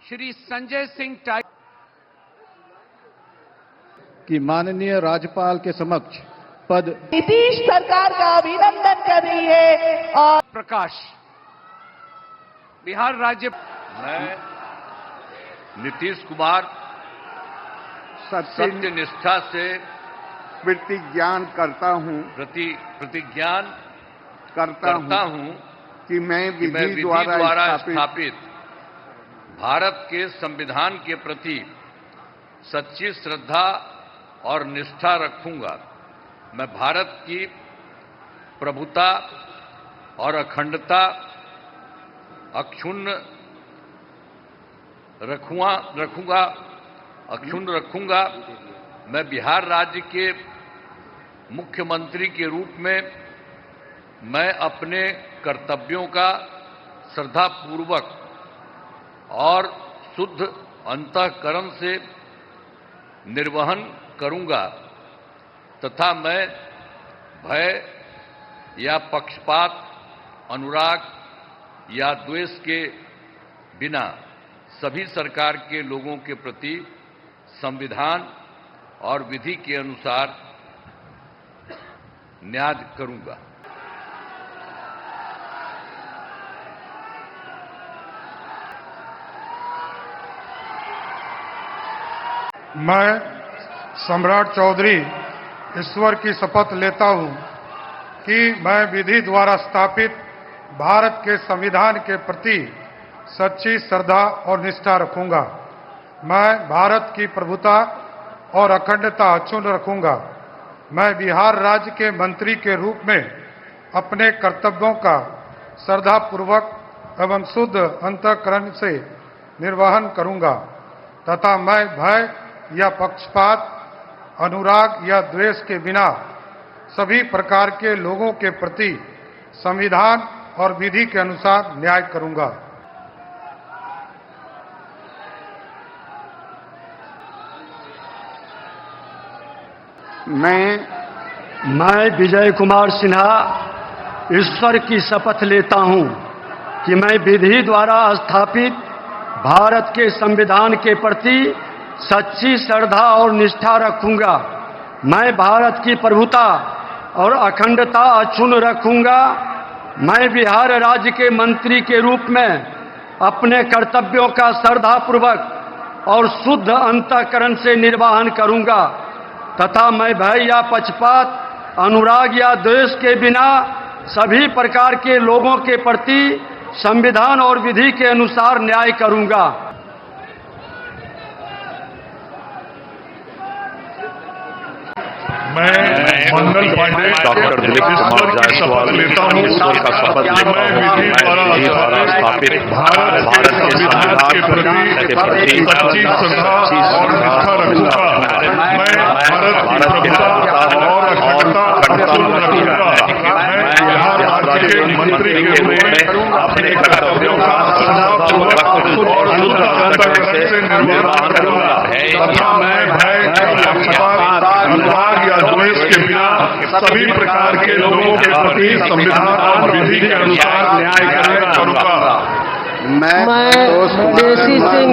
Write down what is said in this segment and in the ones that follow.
Shri Sanjay Singh tiger कि माननीय राज्यपाल के समक्ष पद नीतीश सरकार का अभिनंदन कर रही है। और प्रकाश बिहार राज्य मैं नीतीश कुमार सत्य निष्ठा से प्रतिज्ञान करता हूं प्रतिज्ञान करता हूं कि मैं विधि द्वारा स्थापित भारत के संविधान के प्रति सच्ची श्रद्धा और निष्ठा रखूंगा। मैं भारत की प्रभुता और अखंडता अक्षुण्ण रखूंगा। मैं बिहार राज्य के मुख्यमंत्री के रूप में मैं अपने कर्तव्यों का श्रद्धापूर्वक और शुद्ध अंतःकरण से निर्वहन करूंगा तथा मैं भय या पक्षपात, अनुराग या द्वेष के बिना सभी सरकार के लोगों के प्रति संविधान और विधि के अनुसार न्याय करूंगा। मैं सम्राट चौधरी ईश्वर की शपथ लेता हूं कि मैं विधि द्वारा स्थापित भारत के संविधान के प्रति सच्ची श्रद्धा और निष्ठा रखूंगा। मैं भारत की प्रभुता और अखंडता अक्षुण्ण रखूंगा। मैं बिहार राज्य के मंत्री के रूप में अपने कर्तव्यों का श्रद्धापूर्वक एवं शुद्ध अंतःकरण से निर्वहन करूंगा तथा मैं भय या पक्षपात, अनुराग या द्वेष के बिना सभी प्रकार के लोगों के प्रति संविधान और विधि के अनुसार न्याय करूंगा। मैं विजय कुमार सिन्हा ईश्वर की शपथ लेता हूं कि मैं विधि द्वारा स्थापित भारत के संविधान के प्रति सच्ची श्रद्धा और निष्ठा रखूंगा। मैं भारत की प्रभुता और अखंडता अक्षुण्ण रखूंगा। मैं बिहार राज्य के मंत्री के रूप में अपने कर्तव्यों का श्रद्धापूर्वक और शुद्ध अंतःकरण से निर्वहन करूंगा तथा मैं भय या पक्षपात, अनुराग या द्वेष के बिना सभी प्रकार के लोगों के प्रति संविधान और विधि के अनुसार न्याय करूंगा। मैं मंगल पांडे डॉक्टर दिलीप कुमार जायसवाल लेता हूं ईश्वर का शपथ लेता हूं विधि द्वारा स्थापित भारत के संविधान के प्रति सच्ची श्रद्धा और निष्ठा रखूंगा। मैं भारत की प्रभुता और अखंडता रखूंगा। मैं बिहार राज्य के मंत्री के रूप में अपने कर्तव्यों का श्रद्धापूर्वक और शुद्ध अंतःकरण से निर्वहन करूंगा तथा मैं भय, पक्षपात, अनुराग या द्वेष के बिना सभी प्रकार के लोगों के प्रति संविधान और विधि के अनुसार न्याय करूंगा। मैं देसी सिंह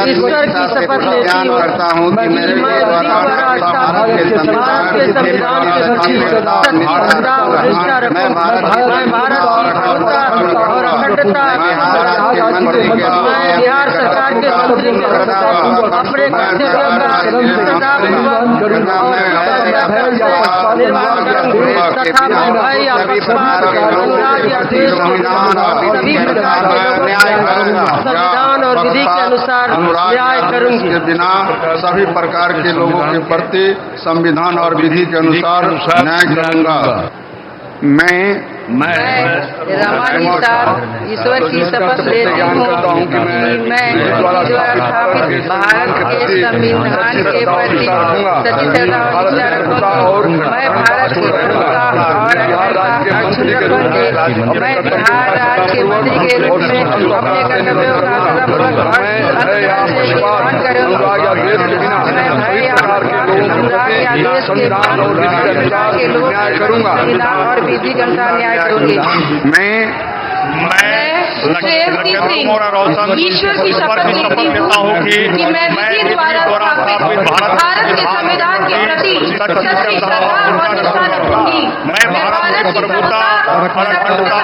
ईश्वर की शपथ लेती हूं करता हूं कि मेरे द्वारा भारत के संविधान के सच्ची श्रद्धा और निष्ठा रखूंगा। मैं भारत की प्रभुता और अखंडता मैं बिहार सरकार के मंत्री में अपने कर्तव्यों का श्रद्धापूर्वक और निर्वहन करूंगा तथा मैं भय या पक्षपात, अनुराग या द्वेष सभी प्रकार के संविधान और विधि के अनुसार न्याय करूंगी। के बिना सभी प्रकार के लोगों के प्रति संविधान और विधि के अनुसार न्याय करूंगा। मैं रमानिता ईश्वर की शपथ लेती हूँ कि मैं द्वारा स्थापित भारत के संविधान के प्रति सच्ची श्रद्धा और निष्ठा रखूंगा। मैं भारत की प्रभुता और अखंडता अक्षुण्ण रखूंगी। मैं बिहार राज्य के मंत्री के रूप में अपने कर्तव्यों का श्रद्धापूर्वक और अंतःकरण से निर्वहन करूंगा। मैं भय या अनुराग या द्वेष के बिना के लोग संविधान और विधि के अनुसार न्याय करूंगी। मैं श्रेयसी सिंह ईश्वर की शपथ लेती हूँ कि मैं विधि द्वारा स्थापित भारत के संविधान के प्रति सच्ची श्रद्धा और निष्ठा रखूंगी। मैं भारत की प्रभुता और अखंडता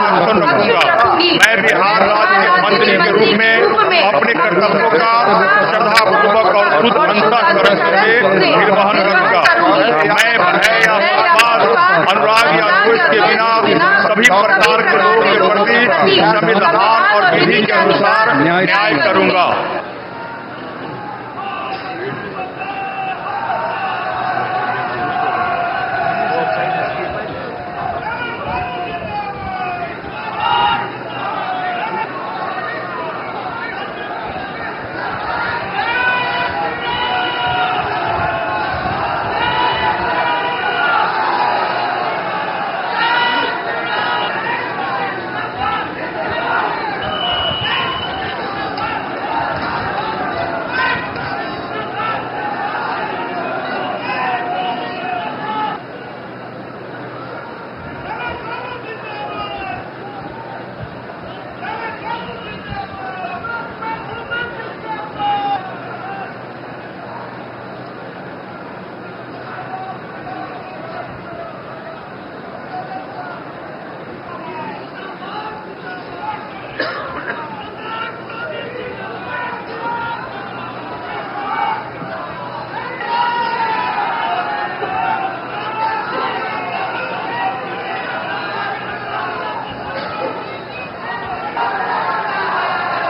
रखूंगी। मैं बिहार राज्य के मंत्री के रूप में अपने कर्तव्यों का श्रद्धापूर्वक और शुद्ध अंतःकरण से निर्वहन करूंगा। मैं भय या पक्षपात, अनुराग या द्वेष के बिना सभी प्रकार के लोगों के प्रति संविधान और विधि के अनुसार न्याय करूंगा।